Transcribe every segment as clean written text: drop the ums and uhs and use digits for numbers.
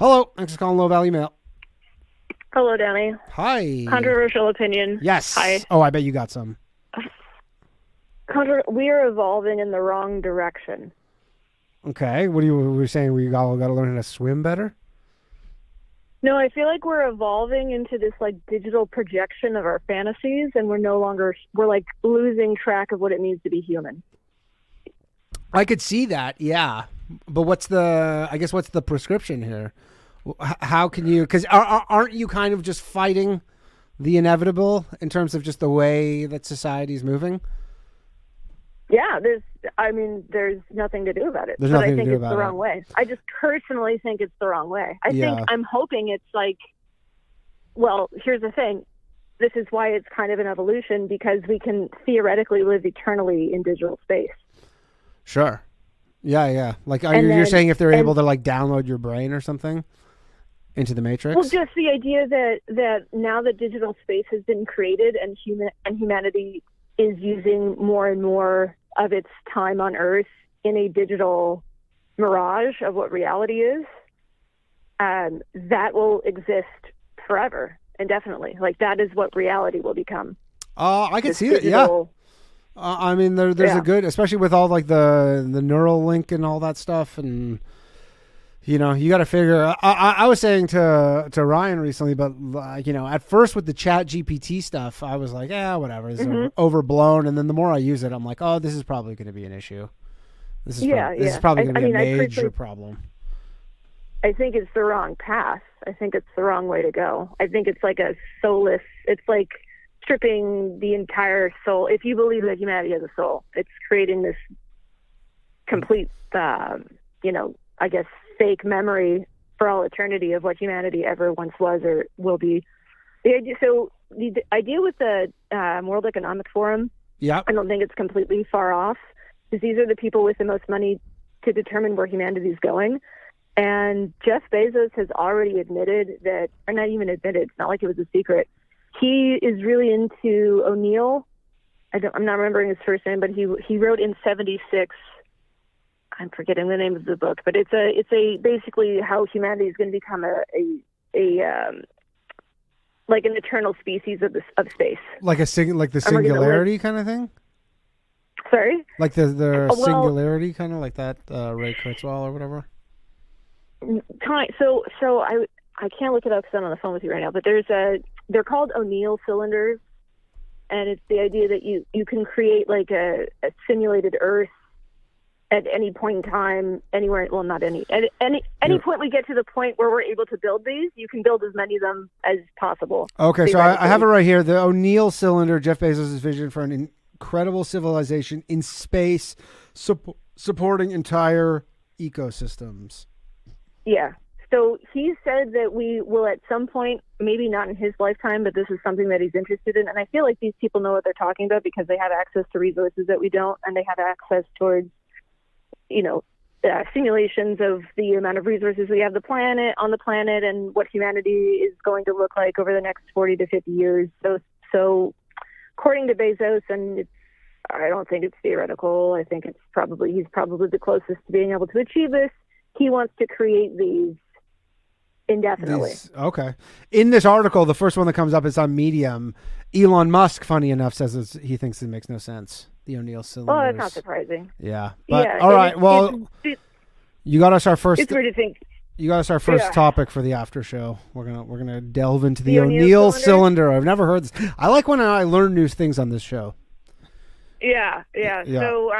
Hello. Thanks for calling Low Value Mail. Hello, Danny. Hi. Controversial opinion. Yes. Hi. Oh, I bet you got some. We are evolving in the wrong direction. Okay. What were you saying? We all got to learn how to swim better? No, I feel like we're evolving into this like digital projection of our fantasies, and we're like losing track of what it means to be human. I could see that, yeah. But what's the prescription here? How can you, because aren't you kind of just fighting the inevitable in terms of just the way that society's moving? Yeah, there's nothing to do about it. There's but nothing I think to do it's about the it. wrong way. I just personally think it's the wrong way. I'm hoping it's like, well, here's the thing. This is why it's kind of an evolution, because we can theoretically live eternally in digital space. Sure. Yeah. Like you're saying if they're able to like download your brain or something into the Matrix? Well, just the idea that now that digital space has been created and humanity is using more and more of its time on Earth in a digital mirage of what reality is, that will exist forever, indefinitely. Like that is what reality will become. I can see it. Yeah. I mean, there's a good, especially with all like the neural link and all that stuff, and you know, you got to figure. I was saying to Ryan recently, but at first with the Chat GPT stuff, I was like, whatever, it's overblown. And then the more I use it, I'm like, oh, this is probably going to be an issue. This is probably going to be a major problem. I think it's the wrong path. I think it's the wrong way to go. I think it's like a soulless. It's like stripping the entire soul. If you believe that humanity has a soul, it's creating this complete, I guess, fake memory for all eternity of what humanity ever once was or will be. The idea with the World Economic Forum, I don't think it's completely far off, because these are the people with the most money to determine where humanity is going. And Jeff Bezos has already admitted that, or not even admitted, it's not like it was a secret. He is really into O'Neill. I'm not remembering his first name, but he wrote in '76. I'm forgetting the name of the book, but it's basically how humanity is going to become like an eternal species of space, like the singularity kind of thing. Sorry, like the singularity kind of like that, Ray Kurzweil or whatever. So I can't look it up because I'm on the phone with you right now. But they're called O'Neill cylinders, and it's the idea that you can create like a simulated Earth at any point in time, anywhere. Well, not any. At any point we get to the point where we're able to build these, you can build as many of them as possible. Okay, so I have it right here. The O'Neill cylinder, Jeff Bezos' vision for an incredible civilization in space, supporting entire ecosystems. Yeah. So he said that we will at some point, maybe not in his lifetime, but this is something that he's interested in. And I feel like these people know what they're talking about because they have access to resources that we don't, and they have access towards simulations of the amount of resources we have on the planet and what humanity is going to look like over the next 40 to 50 years. So according to Bezos, and I don't think it's theoretical, I think he's probably the closest to being able to achieve this. He wants to create these indefinitely. Okay. In this article, the first one that comes up is on Medium. Elon Musk, funny enough, says he thinks it makes no sense. The O'Neill cylinders. Well, that's not surprising. Yeah. But, all right. Well, you got us our first. It's weird to think. You got us our first topic for the after show. We're gonna delve into the O'Neill cylinder. I've never heard this. I like when I learn new things on this show. Yeah. So,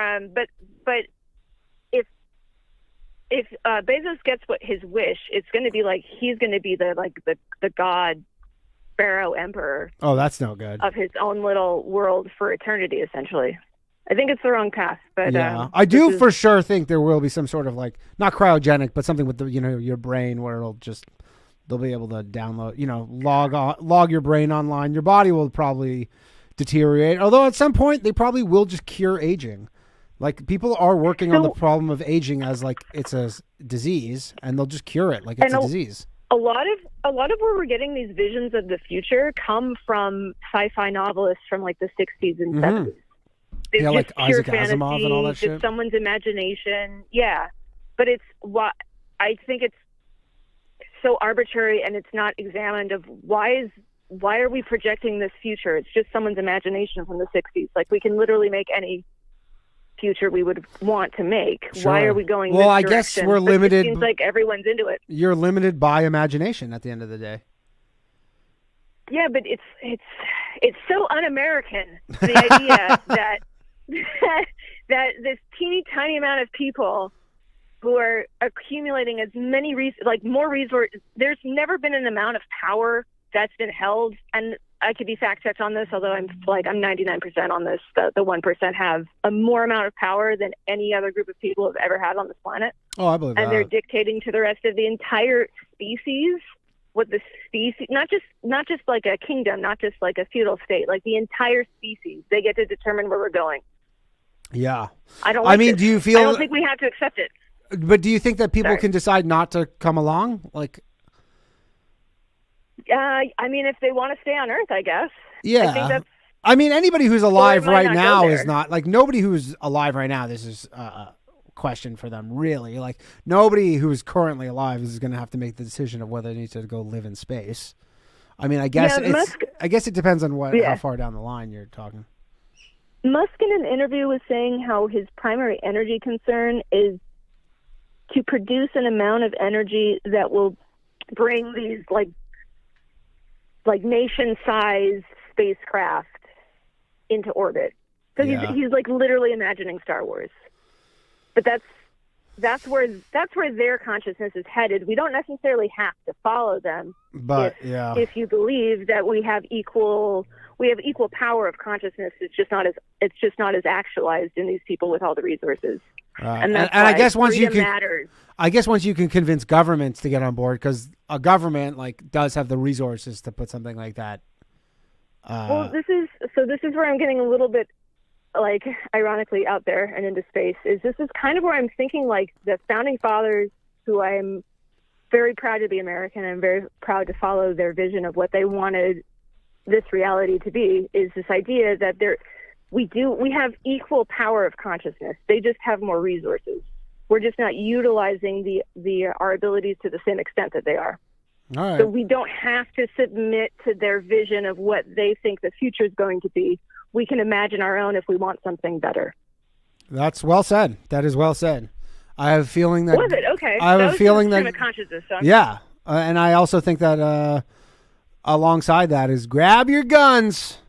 but if Bezos gets his wish, it's going to be like he's going to be the god, pharaoh, emperor. Oh, that's no good. Of his own little world for eternity, essentially. I think it's the wrong path, but I do for sure think there will be some sort of like not cryogenic, but something with the your brain where they'll be able to download, log your brain online. Your body will probably deteriorate, although at some point they probably will just cure aging. Like people are working on the problem of aging as like it's a disease, and they'll just cure it like it's a disease. A lot of where we're getting these visions of the future come from sci-fi novelists from like the 60s and 70s. It's like Isaac fantasy, Asimov and all that shit. It's someone's imagination. Yeah. But I think it's so arbitrary and it's not examined of why are we projecting this future? It's just someone's imagination from the 60s. Like, we can literally make any future we would want to make. Sure. Why are we going well, this I direction? guess we're But limited. It seems like everyone's into it. You're limited by imagination at the end of the day. Yeah, but it's so un-American, the idea that that this teeny tiny amount of people who are accumulating as many more resources. There's never been an amount of power that's been held, and I could be fact checked on this, although I'm 99% on this. The 1% have a more amount of power than any other group of people have ever had on this planet. Oh, I believe that. And they're dictating to the rest of the entire species what the species, not just like a kingdom, not just like a feudal state, like the entire species. They get to determine where we're going. Yeah. I mean, do you feel? I don't think we have to accept it. But do you think that people can decide not to come along? Like, I mean, if they want to stay on Earth, I guess. Yeah. I think that's, I mean, anybody who's alive right now is not like nobody who's alive right now. This is a question for them, really. Like, nobody who is currently alive is going to have to make the decision of whether they need to go live in space. I mean, I guess I guess it depends on how far down the line you're talking. Musk in an interview was saying how his primary energy concern is to produce an amount of energy that will bring these like nation-sized spacecraft into orbit. So he's like literally imagining Star Wars. But that's where their consciousness is headed. We don't necessarily have to follow them. But if you believe that we have equal power of consciousness, it's just not as actualized in these people with all the resources. And I guess once you can, matters. I guess once you can convince governments to get on board, because a government does have the resources to put something like that. Well, this is where I'm getting a little bit ironically out there and into space. This is kind of where I'm thinking the founding fathers, who I am very proud to be American. I'm very proud to follow their vision of what they wanted this reality to be, is this idea that we have equal power of consciousness. They just have more resources. We're just not utilizing our abilities to the same extent that they are. All right. So we don't have to submit to their vision of what they think the future is going to be. We can imagine our own if we want something better. That's well said. That is well said. I have a feeling that... Was it? Okay. I have a feeling that... consciousness. So yeah. And I also think that alongside that is grab your guns.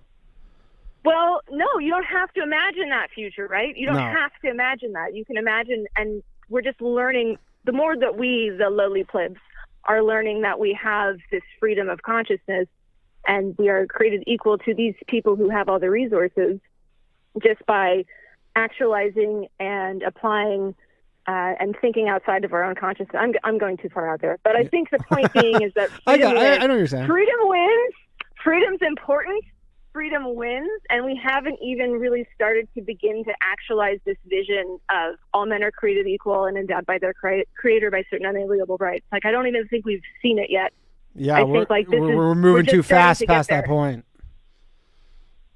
Well, no, you don't have to imagine that future, right? You don't have to imagine that. You can imagine, and we're just learning, the more that we, the lowly plebs, are learning that we have this freedom of consciousness and we are created equal to these people who have all the resources, just by actualizing and applying and thinking outside of our own consciousness. I'm going too far out there, but I think the point being is that I know what you're saying. Freedom wins. Freedom's important. Freedom wins, and we haven't even really started to begin to actualize this vision of all men are created equal and endowed by their creator by certain unalienable rights. I don't even think we've seen it yet. Yeah, we're moving too fast past that point.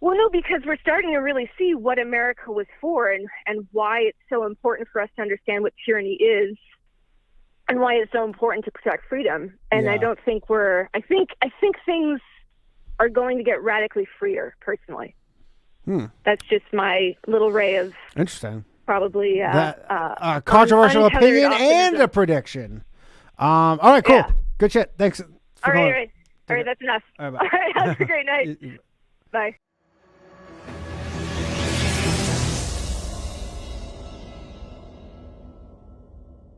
Well, no, because we're starting to really see what America was for and why it's so important for us to understand what tyranny is and why it's so important to protect freedom. And I don't think I think things are going to get radically freer, personally. That's just my little ray of interesting, probably controversial opinion and a prediction. All right, cool, good shit. Thanks. All right, that's enough. All right, have a great night. Bye.